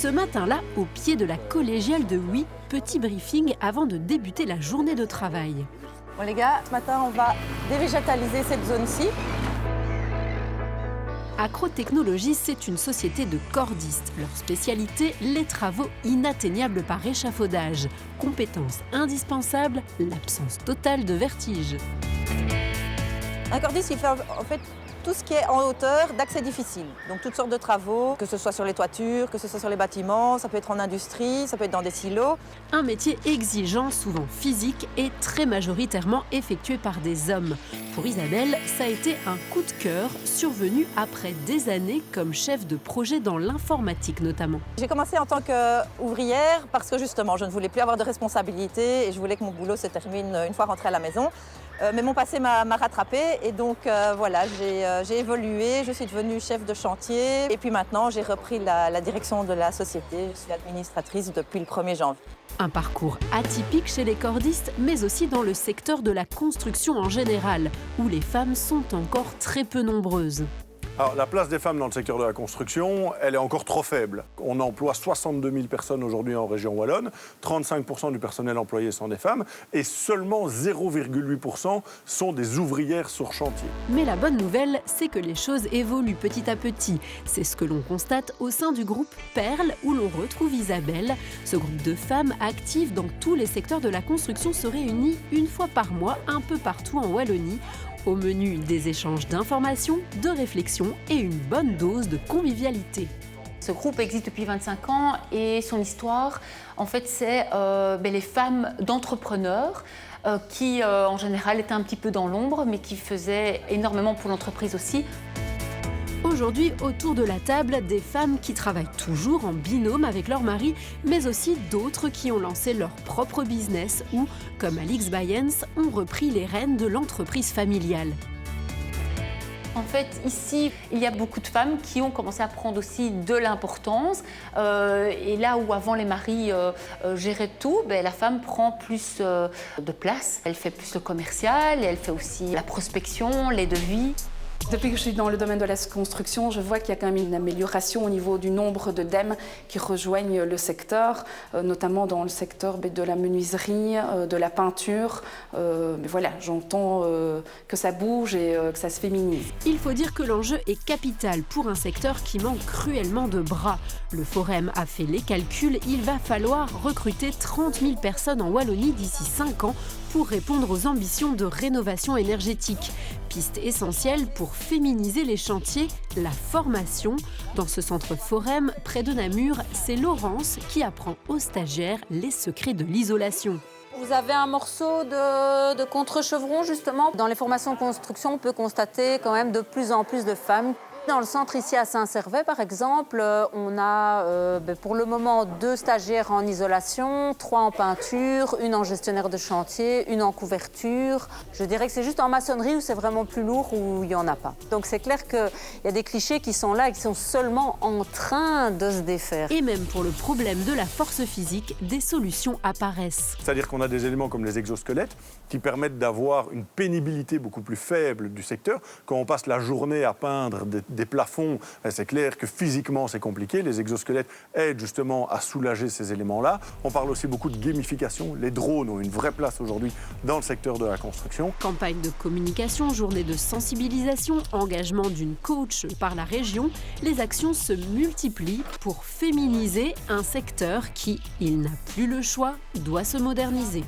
Ce matin-là, au pied de la collégiale de Huy, petit briefing avant de débuter la journée de travail. Bon les gars, ce matin on va dévégétaliser cette zone-ci. Acrotechnologies, c'est une société de cordistes. Leur spécialité, les travaux inatteignables par échafaudage. Compétence indispensable, l'absence totale de vertige. Un cordiste, il fait en fait tout ce qui est en hauteur d'accès difficile. Donc toutes sortes de travaux, que ce soit sur les toitures, que ce soit sur les bâtiments, ça peut être en industrie, ça peut être dans des silos. Un métier exigeant, souvent physique et très majoritairement effectué par des hommes. Pour Isabelle, ça a été un coup de cœur survenu après des années comme chef de projet dans l'informatique notamment. J'ai commencé en tant qu'ouvrière parce que justement, je ne voulais plus avoir de responsabilité et je voulais que mon boulot se termine une fois rentrée à la maison. Mais mon passé m'a rattrapée et donc voilà, j'ai évolué, je suis devenue chef de chantier et puis maintenant j'ai repris la direction de la société. Je suis administratrice depuis le 1er janvier. Un parcours atypique chez les cordistes, mais aussi dans le secteur de la construction en général, où les femmes sont encore très peu nombreuses. Alors, la place des femmes dans le secteur de la construction, elle est encore trop faible. On emploie 62 000 personnes aujourd'hui en région wallonne, 35% du personnel employé sont des femmes et seulement 0,8% sont des ouvrières sur chantier. Mais la bonne nouvelle, c'est que les choses évoluent petit à petit. C'est ce que l'on constate au sein du groupe Perle, où l'on retrouve Isabelle. Ce groupe de femmes actives dans tous les secteurs de la construction se réunit une fois par mois, un peu partout en Wallonie. Au menu, des échanges d'informations, de réflexions et une bonne dose de convivialité. Ce groupe existe depuis 25 ans et son histoire, en fait, c'est les femmes d'entrepreneurs qui, en général, étaient un petit peu dans l'ombre, mais qui faisaient énormément pour l'entreprise aussi. Aujourd'hui, autour de la table, des femmes qui travaillent toujours en binôme avec leur mari, mais aussi d'autres qui ont lancé leur propre business ou, comme Alix Bayens, ont repris les rênes de l'entreprise familiale. En fait, ici, il y a beaucoup de femmes qui ont commencé à prendre aussi de l'importance. Et là où avant les maris géraient tout, la femme prend plus de place. Elle fait plus le commercial, et elle fait aussi la prospection, les devis. Depuis que je suis dans le domaine de la construction, je vois qu'il y a quand même une amélioration au niveau du nombre de DEM qui rejoignent le secteur, notamment dans le secteur de la menuiserie, de la peinture. Mais voilà, j'entends que ça bouge et que ça se féminise. Il faut dire que l'enjeu est capital pour un secteur qui manque cruellement de bras. Le Forem a fait les calculs, il va falloir recruter 30 000 personnes en Wallonie d'ici 5 ans pour répondre aux ambitions de rénovation énergétique. Piste essentielle pour féminiser les chantiers, la formation. Dans ce centre Forem, près de Namur, c'est Laurence qui apprend aux stagiaires les secrets de l'isolation. Vous avez un morceau de contre-chevron justement. Dans les formations de construction, on peut constater quand même de plus en plus de femmes. Dans le centre ici à Saint-Servais, par exemple, on a pour le moment 2 stagiaires en isolation, 3 en peinture, 1 en gestionnaire de chantier, 1 en couverture. Je dirais que c'est juste en maçonnerie où c'est vraiment plus lourd, où il n'y en a pas. Donc c'est clair qu'il y a des clichés qui sont là et qui sont seulement en train de se défaire. Et même pour le problème de la force physique, des solutions apparaissent. C'est-à-dire qu'on a des éléments comme les exosquelettes qui permettent d'avoir une pénibilité beaucoup plus faible du secteur. Quand on passe la journée à peindre des plafonds, c'est clair que physiquement c'est compliqué. Les exosquelettes aident justement à soulager ces éléments-là. On parle aussi beaucoup de gamification. Les drones ont une vraie place aujourd'hui dans le secteur de la construction. Campagne de communication, journée de sensibilisation, engagement d'une coach par la région, les actions se multiplient pour féminiser un secteur qui, il n'a plus le choix, doit se moderniser.